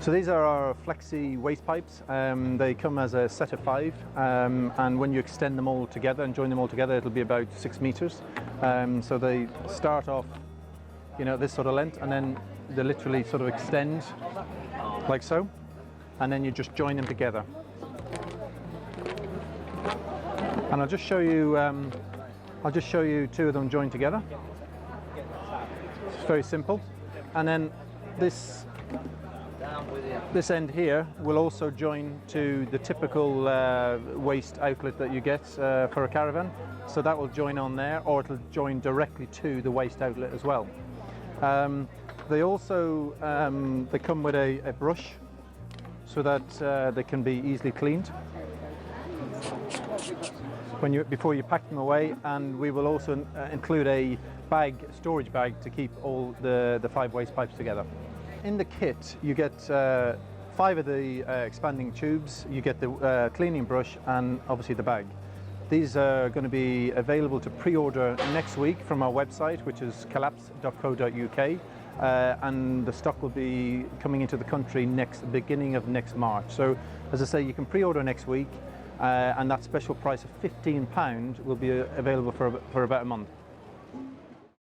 So these are our flexi waste pipes. They come as a set of 5, and when you extend them all together and join them all together, it'll be about 6 meters. So they start off, this sort of length, and then they literally sort of extend like so, and then you just join them together. And I'll just show you 2 of them joined together. It's very simple. And then this end here will also join to the typical waste outlet that you get for a caravan. So that will join on there, or it'll join directly to the waste outlet as well. They also they come with a brush so that they can be easily cleaned before you pack them away, and we will also include a storage bag to keep all the 5 waste pipes together. In the kit you get 5 of the expanding tubes, you get the cleaning brush, and obviously the bag. These are going to be available to pre-order next week from our website, which is colapz.co.uk, and the stock will be coming into the country beginning of next March. So as I say, you can pre-order next week, and that special price of £15 will be available for about a month.